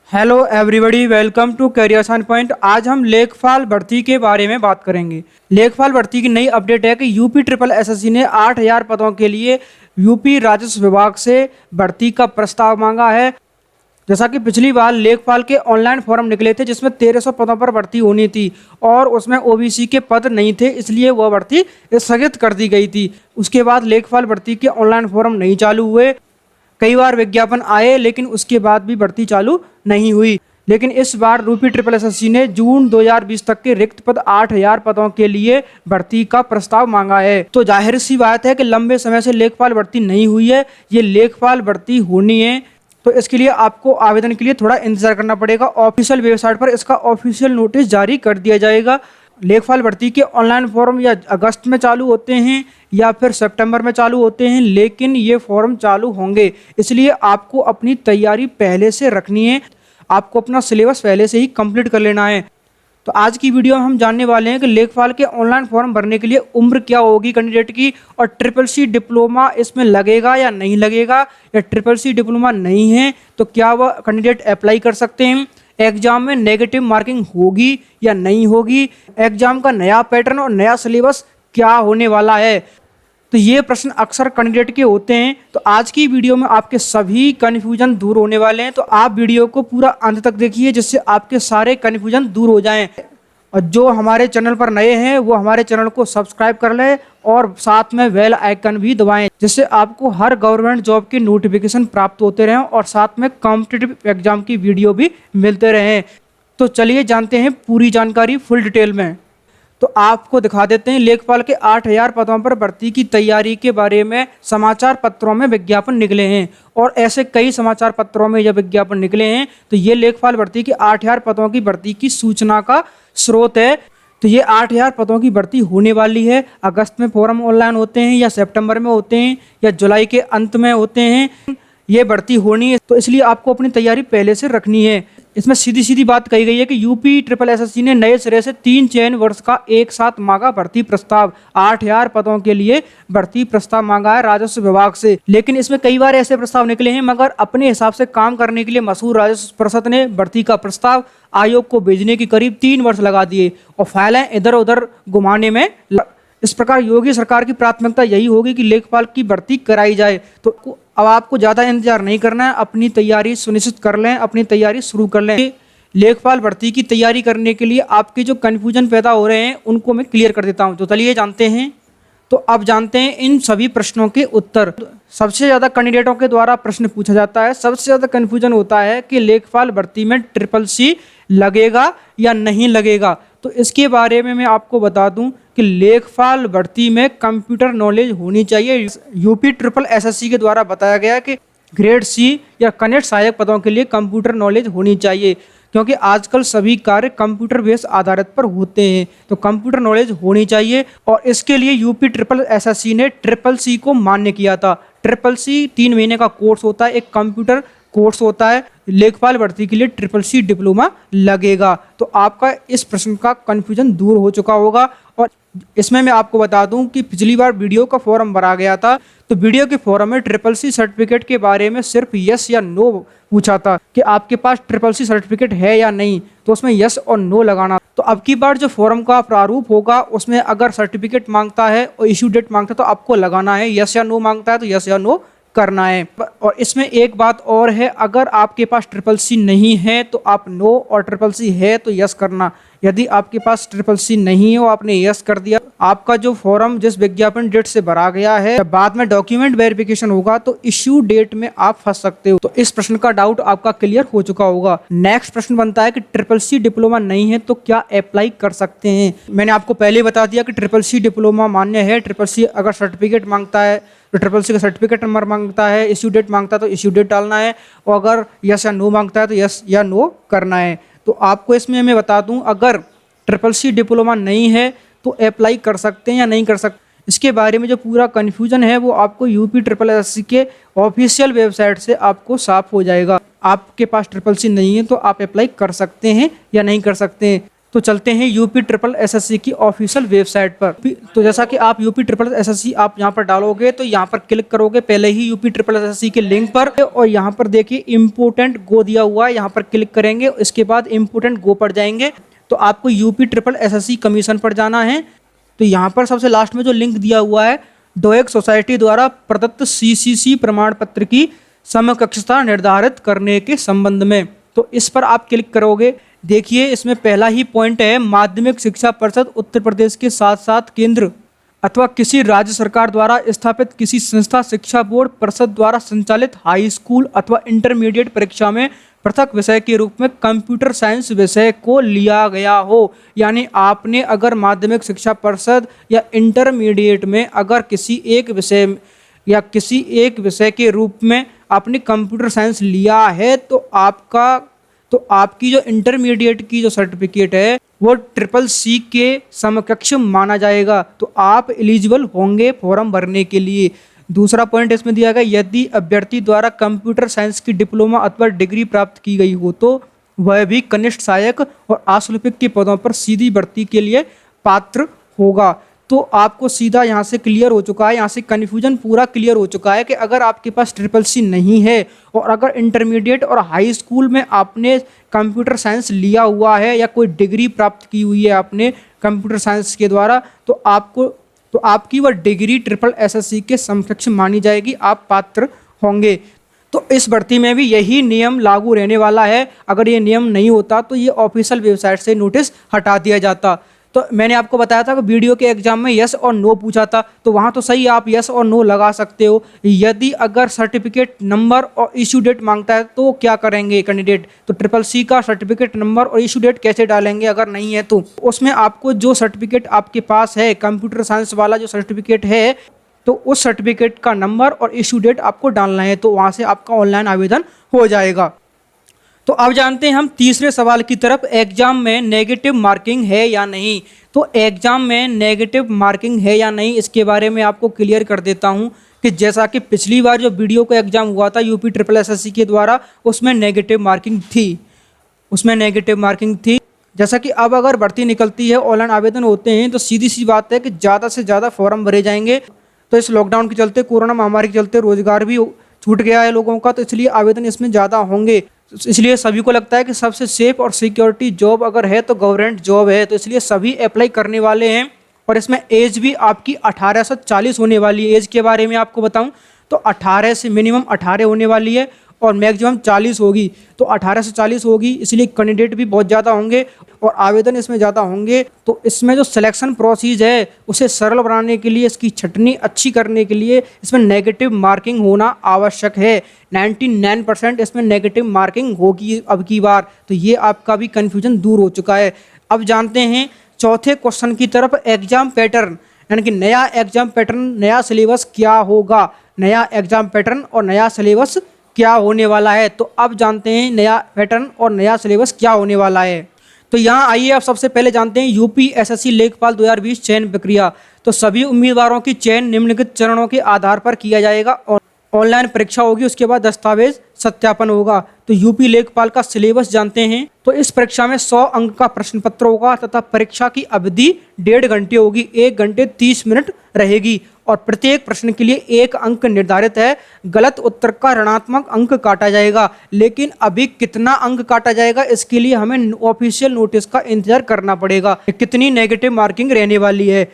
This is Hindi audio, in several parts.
Hello everybody, welcome to career sun point. आज हम लेखपाल भर्ती के बारे में बात करेंगे। लेखपाल भर्ती की नई अपडेट है कि यूपी ट्रिपल एसएससी ने 8000 पदों के लिए यूपी राजस्व विभाग से भर्ती का प्रस्ताव मांगा है। जैसा कि पिछली बार लेखपाल के ऑनलाइन फॉर्म निकले थे जिसमें 1300 पदों पर भर्ती होनी थी और उसमें ओबीसी के पद नहीं थे, इसलिए वह भर्ती स्थगित कर दी गई थी। उसके बाद लेखपाल भर्ती के ऑनलाइन फॉर्म नहीं चालू हुए, कई बार विज्ञापन आए लेकिन उसके बाद भी भर्ती चालू नहीं हुई। लेकिन इस बार यूपी ट्रिपल एसएससी ने जून 2020 तक के रिक्त पद 8000 पदों के लिए भर्ती का प्रस्ताव मांगा है। तो जाहिर सी बात है कि लंबे समय से लेखपाल भर्ती नहीं हुई है, ये लेखपाल भर्ती होनी है। तो इसके लिए आपको आवेदन के लिए थोड़ा इंतजार करना पड़ेगा। ऑफिशियल वेबसाइट पर इसका ऑफिशियल नोटिस जारी कर दिया जाएगा। लेखपाल भर्ती के ऑनलाइन फॉर्म या अगस्त में चालू होते हैं या फिर सितंबर में चालू होते हैं, लेकिन ये फॉर्म चालू होंगे, इसलिए आपको अपनी तैयारी पहले से रखनी है। आपको अपना सिलेबस पहले से ही कंप्लीट कर लेना है। तो आज की वीडियो में हम जानने वाले हैं कि लेखपाल के ऑनलाइन फॉर्म भरने के लिए उम्र क्या होगी कैंडिडेट की, और ट्रिपल सी डिप्लोमा इसमें लगेगा या नहीं लगेगा, या ट्रिपल सी डिप्लोमा नहीं है तो क्या वह कैंडिडेट अप्लाई कर सकते हैं। एग्जाम में नेगेटिव मार्किंग होगी या नहीं होगी, एग्जाम का नया पैटर्न और नया सिलेबस क्या होने वाला है, तो ये प्रश्न अक्सर कैंडिडेट के होते हैं। तो आज की वीडियो में आपके सभी कन्फ्यूजन दूर होने वाले हैं, तो आप वीडियो को पूरा अंत तक देखिए जिससे आपके सारे कन्फ्यूजन दूर हो जाएं। और जो हमारे चैनल पर नए हैं वो हमारे चैनल को सब्सक्राइब कर लें और साथ में बेल आइकन भी दबाएं, जिससे आपको हर गवर्नमेंट जॉब के नोटिफिकेशन प्राप्त होते रहें और साथ में कॉम्पिटिटिव एग्जाम की वीडियो भी मिलते रहें। तो चलिए जानते हैं पूरी जानकारी फुल डिटेल में। तो आपको दिखा देते हैं लेखपाल के 8000 पदों पर भर्ती की तैयारी के बारे में समाचार पत्रों में विज्ञापन निकले हैं, और ऐसे कई समाचार पत्रों में जब विज्ञापन निकले हैं तो ये लेखपाल भर्ती की 8000 पदों की भर्ती की सूचना का स्रोत है। तो ये 8000 पदों की भर्ती होने वाली है। अगस्त में फॉर्म ऑनलाइन होते हैं या सितंबर में होते हैं या जुलाई के अंत में होते हैं, ये भर्ती होनी है। तो इसलिए आपको अपनी तैयारी पहले से रखनी है। इसमें सीधी सीधी बात कही गई है कि यूपी ट्रिपल एसएससी ने नए सिरे से 3 चयन वर्ष का एक साथ मांगा भर्ती प्रस्ताव। 8000 पदों के लिए भर्ती प्रस्ताव मांगा है राजस्व विभाग से। लेकिन इसमें कई बार ऐसे प्रस्ताव निकले हैं, मगर अपने हिसाब से काम करने के लिए मशहूर राजस्व परिषद ने भर्ती का प्रस्ताव आयोग को भेजने की करीब 3 वर्ष लगा दिए और फाइलें इधर उधर घुमाने में। इस प्रकार योगी सरकार की प्राथमिकता यही होगी कि लेखपाल की भर्ती कराई जाए। तो अब आपको ज़्यादा इंतजार नहीं करना है, अपनी तैयारी सुनिश्चित कर लें, अपनी तैयारी शुरू कर लें। लेखपाल भर्ती की तैयारी करने के लिए आपके जो कन्फ्यूजन पैदा हो रहे हैं उनको मैं क्लियर कर देता हूं। तो चलिए जानते हैं। तो अब जानते हैं इन सभी प्रश्नों के उत्तर। सबसे ज़्यादा कैंडिडेटों के द्वारा प्रश्न पूछा जाता है, सबसे ज़्यादा कन्फ्यूजन होता है कि लेखपाल भर्ती में ट्रिपल सी लगेगा या नहीं लगेगा। तो इसके बारे में मैं आपको बता दूं कि लेखपाल भर्ती में कंप्यूटर नॉलेज होनी चाहिए। यूपी ट्रिपल एसएससी के द्वारा बताया गया कि ग्रेड सी या कनिष्ठ सहायक पदों के लिए कंप्यूटर नॉलेज होनी चाहिए, क्योंकि आजकल सभी कार्य कंप्यूटर बेस आधारित पर होते हैं। तो कंप्यूटर नॉलेज होनी चाहिए, और इसके लिए यूपी ट्रिपल एसएससी ने ट्रिपल सी को मान्य किया था। ट्रिपल सी 3 महीने का कोर्स होता है, एक कंप्यूटर कोर्स होता है। लेखपाल भर्ती के लिए ट्रिपल सी डिप्लोमा लगेगा। तो आपका इस प्रश्न का कन्फ्यूजन दूर हो चुका होगा। और इसमें मैं आपको बता दूं कि पिछली बार वीडियो का फॉर्म भरा गया था, तो वीडियो के फॉर्म में ट्रिपल सी सर्टिफिकेट के बारे में सिर्फ यस या नो पूछा था कि आपके पास ट्रिपल सी सर्टिफिकेट है या नहीं, तो उसमें यस और नो लगाना। तो अब की बार जो फॉर्म का प्रारूप होगा उसमें अगर सर्टिफिकेट मांगता है और इश्यू डेट मांगता है तो आपको लगाना है, यस या नो मांगता है तो यस या नो करना है। और इसमें एक बात और है, अगर आपके पास ट्रिपल सी नहीं है तो आप नो, और ट्रिपल सी है तो यस करना। यदि आपके पास ट्रिपल सी नहीं है और आपने यस कर दिया, आपका जो फॉर्म जिस विज्ञापन डेट से भरा गया है, बाद में डॉक्यूमेंट वेरिफिकेशन होगा तो इश्यू डेट में आप फंस सकते हो। तो इस प्रश्न का डाउट आपका क्लियर हो चुका होगा। नेक्स्ट प्रश्न बनता है कि ट्रिपल सी डिप्लोमा नहीं है तो क्या अप्लाई कर सकते हैं। मैंने आपको पहले बता दिया कि ट्रिपल सी डिप्लोमा मान्य है। ट्रिपल सी अगर सर्टिफिकेट मांगता है तो ट्रिपल सी का सर्टिफिकेट नंबर मांगता है, इश्यू डेट मांगता है तो इश्यू डेट डालना है, और अगर यस या नो मांगता है तो यस या नो करना है। तो आपको इसमें मैं बता दूं, अगर ट्रिपल सी डिप्लोमा नहीं है तो अप्लाई कर सकते हैं या नहीं कर सकते, इसके बारे में जो पूरा कन्फ्यूजन है वो आपको यूपी ट्रिपल एसएससी के ऑफिशियल वेबसाइट से आपको साफ हो जाएगा। आपके पास ट्रिपल सी नहीं है तो आप अप्लाई कर सकते हैं या नहीं कर सकते हैं। तो चलते हैं यूपी ट्रिपल एसएससी की ऑफिशियल वेबसाइट पर। तो जैसा कि आप यूपी ट्रिपल एसएससी आप यहाँ पर डालोगे तो यहाँ पर क्लिक करोगे पहले ही यूपी ट्रिपल एसएससी के लिंक पर, और यहाँ पर देखिए इम्पोर्टेंट गो दिया हुआ है, यहाँ पर क्लिक करेंगे, इसके बाद इम्पोर्टेंट गो पर जाएंगे तो आपको यूपी ट्रिपल एसएससी कमीशन पर जाना है। तो यहाँ पर सबसे लास्ट में जो लिंक दिया हुआ है डोएक सोसाइटी द्वारा प्रदत्त सीसीसी प्रमाण पत्र की समकक्षता निर्धारित करने के संबंध में, तो इस पर आप क्लिक करोगे। देखिए इसमें पहला ही पॉइंट है, माध्यमिक शिक्षा परिषद उत्तर प्रदेश के साथ साथ केंद्र अथवा किसी राज्य सरकार द्वारा स्थापित किसी संस्था, शिक्षा बोर्ड, परिषद द्वारा संचालित हाई स्कूल अथवा इंटरमीडिएट परीक्षा में पृथक विषय के रूप में कंप्यूटर साइंस विषय को लिया गया हो। यानी आपने अगर माध्यमिक शिक्षा परिषद या इंटरमीडिएट में अगर किसी एक विषय या किसी एक विषय के रूप में आपने कंप्यूटर साइंस लिया है तो आपकी जो इंटरमीडिएट की जो सर्टिफिकेट है वो ट्रिपल सी के समकक्ष माना जाएगा, तो आप एलिजिबल होंगे फॉर्म भरने के लिए। दूसरा पॉइंट इसमें दिया गया, यदि अभ्यर्थी द्वारा कंप्यूटर साइंस की डिप्लोमा अथवा डिग्री प्राप्त की गई हो तो वह भी कनिष्ठ सहायक और आशुलिपिक के पदों पर सीधी भर्ती के लिए पात्र होगा। तो आपको सीधा यहाँ से क्लियर हो चुका है, यहाँ से कन्फ्यूजन पूरा क्लियर हो चुका है कि अगर आपके पास ट्रिपल सी नहीं है और अगर इंटरमीडिएट और हाई स्कूल में आपने कंप्यूटर साइंस लिया हुआ है या कोई डिग्री प्राप्त की हुई है आपने कंप्यूटर साइंस के द्वारा, तो आपकी वह डिग्री ट्रिपल एसएससी के समकक्ष मानी जाएगी, आप पात्र होंगे। तो इस भर्ती में भी यही नियम लागू रहने वाला है। अगर ये नियम नहीं होता तो ये ऑफिशियल वेबसाइट से नोटिस हटा दिया जाता। तो मैंने आपको बताया था कि वीडियो के एग्जाम में यस और नो पूछा था, तो वहाँ तो सही आप यस और नो लगा सकते हो। यदि अगर सर्टिफिकेट नंबर और इशू डेट मांगता है तो क्या करेंगे कैंडिडेट, तो ट्रिपल सी का सर्टिफिकेट नंबर और इशू डेट कैसे डालेंगे अगर नहीं है तो उसमें आपको जो सर्टिफिकेट आपके पास है कंप्यूटर साइंस वाला जो सर्टिफिकेट है तो उस सर्टिफिकेट का नंबर और इशू डेट आपको डालना है, तो वहाँ से आपका ऑनलाइन आवेदन हो जाएगा। तो अब जानते हैं हम तीसरे सवाल की तरफ, एग्जाम में नेगेटिव मार्किंग है या नहीं। तो एग्जाम में नेगेटिव मार्किंग है या नहीं इसके बारे में आपको क्लियर कर देता हूं कि जैसा कि पिछली बार जो वीडियो का एग्जाम हुआ था यूपी ट्रिपल एसएससी के द्वारा उसमें नेगेटिव मार्किंग थी। जैसा कि अब अगर भर्ती निकलती है, ऑनलाइन आवेदन होते हैं, तो सीधी सी बात है कि ज़्यादा से ज़्यादा फॉर्म भरे जाएंगे। तो इस लॉकडाउन के चलते, कोरोना महामारी के चलते रोजगार भी छूट गया है लोगों का, तो इसलिए आवेदन इसमें ज़्यादा होंगे। इसलिए सभी को लगता है कि सबसे सेफ और सिक्योरिटी जॉब अगर है तो गवर्नमेंट जॉब है, तो इसलिए सभी अप्लाई करने वाले हैं। और इसमें एज भी आपकी 18 से 40 होने वाली है। एज के बारे में आपको बताऊं तो 18 से मिनिमम 18 होने वाली है और मैक्सिमम 40 होगी, तो 18 से 40 होगी, इसलिए कैंडिडेट भी बहुत ज़्यादा होंगे और आवेदन इसमें ज़्यादा होंगे। तो इसमें जो सिलेक्शन प्रोसीज है उसे सरल बनाने के लिए, इसकी छटनी अच्छी करने के लिए इसमें नेगेटिव मार्किंग होना आवश्यक है। 99% इसमें नेगेटिव मार्किंग होगी अब की बार, तो ये आपका भी कन्फ्यूजन दूर हो चुका है। अब जानते हैं चौथे क्वेश्चन की तरफ, एग्जाम पैटर्न, यानी कि नया एग्जाम पैटर्न, नया सिलेबस क्या होगा, नया एग्जाम पैटर्न और नया सिलेबस क्या होने वाला है। तो अब जानते हैं नया पैटर्न और नया सिलेबस क्या होने वाला है। तो यहाँ आइए आप सबसे पहले जानते हैं यूपी एसएससी लेखपाल 2020 चयन प्रक्रिया। तो सभी उम्मीदवारों की चयन निम्नलिखित चरणों के आधार पर किया जाएगा और ऑनलाइन परीक्षा होगी, उसके बाद दस्तावेज सत्यापन होगा। तो यूपी लेखपाल का सिलेबस जानते हैं। तो इस परीक्षा में 100 अंक का प्रश्न पत्र होगा तथा परीक्षा की अवधि 1.5 घंटे होगी, 1 घंटे 30 मिनट रहेगी और प्रत्येक प्रश्न के लिए 1 अंक निर्धारित है। गलत उत्तर का ऋणात्मक अंक काटा जाएगा, लेकिन अभी कितना अंक काटा जाएगा इसके लिए हमें ऑफिशियल नोटिस का इंतजार करना पड़ेगा, कितनी नेगेटिव मार्किंग रहने वाली है।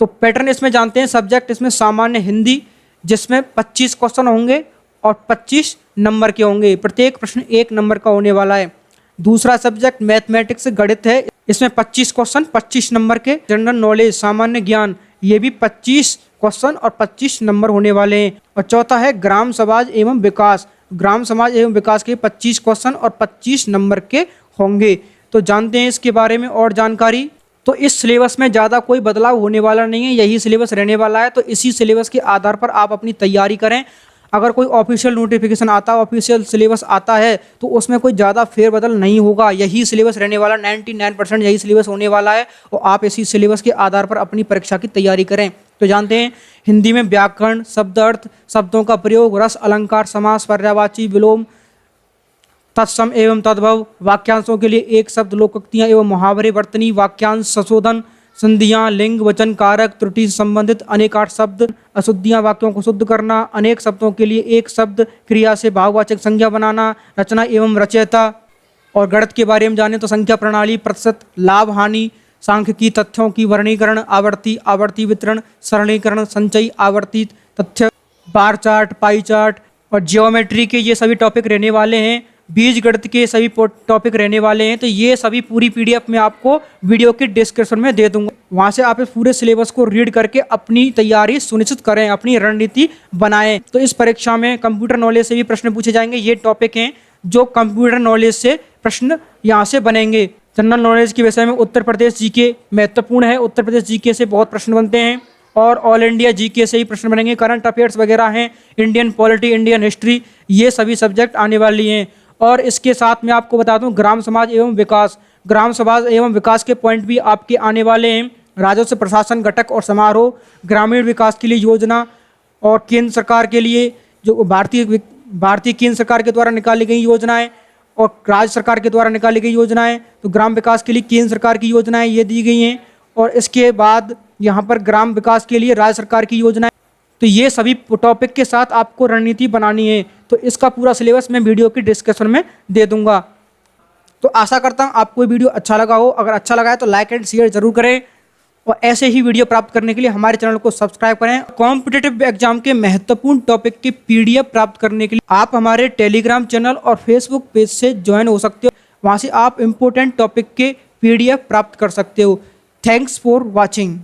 तो पैटर्न इसमें जानते हैं। सब्जेक्ट इसमें सामान्य हिंदी, जिसमें 25 क्वेश्चन होंगे और 25 नंबर के होंगे, प्रत्येक प्रश्न 1 नंबर का होने वाला है। दूसरा सब्जेक्ट मैथमेटिक्स गणित है, इसमें 25 क्वेश्चन 25 नंबर के। जनरल नॉलेज सामान्य ज्ञान, ये भी 25 क्वेश्चन और 25 नंबर होने वाले हैं। और चौथा है ग्राम समाज एवं विकास, ग्राम समाज एवं विकास के 25 क्वेश्चन और 25 नंबर के होंगे। तो जानते हैं इसके बारे में और जानकारी। तो इस सिलेबस में ज़्यादा कोई बदलाव होने वाला नहीं है, यही सिलेबस रहने वाला है। तो इसी सिलेबस के आधार पर आप अपनी तैयारी करें। अगर कोई ऑफिशियल नोटिफिकेशन आता है, ऑफिशियल सिलेबस आता है, तो उसमें कोई ज़्यादा फेरबदल नहीं होगा, यही सिलेबस रहने वाला, 99% यही सिलेबस होने वाला है और आप इसी सिलेबस के आधार पर अपनी परीक्षा की तैयारी करें। तो जानते हैं हिंदी में व्याकरण, शब्दार्थ, शब्दों का प्रयोग, रस, अलंकार, समास, पर्यायवाची, विलोम, तत्सम एवं तद्भव, वाक्यांशों के लिए एक शब्द, लोकोक्तियां एवं मुहावरे, वर्तनी, वाक्यांश संशोधन, संधियां, लिंग, वचन, कारक, त्रुटि से संबंधित अनेकार्थ शब्द, अशुद्धियां, वाक्यों को शुद्ध करना, अनेक शब्दों के लिए एक शब्द, क्रिया से भाववाचक संज्ञा बनाना, रचना एवं रचयिता। और गणित के बारे में जाने तो संख्या प्रणाली, प्रतिशत, लाभ हानि, सांख्यिकी, तथ्यों की वर्गीकरण, आवर्ती वितरण, सरलीकरण, संचयी, आवर्ती तथ्य, बार चार्ट, पाई चार्ट और जियोमेट्री के ये सभी टॉपिक रहने वाले हैं। बीज गणित के सभी टॉपिक रहने वाले हैं। तो ये सभी पूरी पीडीएफ में आपको वीडियो के डिस्क्रिप्शन में दे दूंगा, वहां से आप इस पूरे सिलेबस को रीड करके अपनी तैयारी सुनिश्चित करें, अपनी रणनीति बनाएं। तो इस परीक्षा में कंप्यूटर नॉलेज से भी प्रश्न पूछे जाएंगे। ये टॉपिक हैं जो कंप्यूटर नॉलेज से प्रश्न यहाँ से बनेंगे। जनरल नॉलेज के विषय में उत्तर प्रदेश जीके महत्वपूर्ण है, उत्तर प्रदेश जीके से बहुत प्रश्न बनते हैं और ऑल इंडिया जीके से ही प्रश्न बनेंगे। करंट अफेयर्स वगैरह हैं, इंडियन पॉलिटी, इंडियन हिस्ट्री, ये सभी सब्जेक्ट आने वाली हैं। और इसके साथ मैं आपको बता दूं ग्राम समाज एवं विकास, ग्राम समाज एवं विकास के पॉइंट भी आपके आने वाले हैं। राजस्व प्रशासन घटक और समारोह, ग्रामीण विकास के लिए योजना और केंद्र सरकार के लिए जो भारतीय केंद्र सरकार के द्वारा निकाली गई योजनाएं और राज्य सरकार के द्वारा निकाली गई योजनाएं। तो ग्राम विकास के लिए केंद्र सरकार की योजनाएं ये दी गई हैं और इसके बाद यहाँ पर ग्राम विकास के लिए राज्य सरकार की योजनाएं। तो ये सभी टॉपिक के साथ आपको रणनीति बनानी है। तो इसका पूरा सिलेबस मैं वीडियो की डिस्क्रिप्शन में दे दूंगा। तो आशा करता हूँ आपको ये वीडियो अच्छा लगा हो। अगर अच्छा लगा है तो लाइक एंड शेयर जरूर करें और ऐसे ही वीडियो प्राप्त करने के लिए हमारे चैनल को सब्सक्राइब करें। कॉम्पिटिटिव एग्जाम के महत्वपूर्ण टॉपिक की पीडीएफ प्राप्त करने के लिए आप हमारे टेलीग्राम चैनल और फेसबुक पेज से ज्वाइन हो सकते हो। वहाँ से आप इम्पोर्टेंट टॉपिक के पीडीएफ प्राप्त कर सकते हो। Thanks for watching.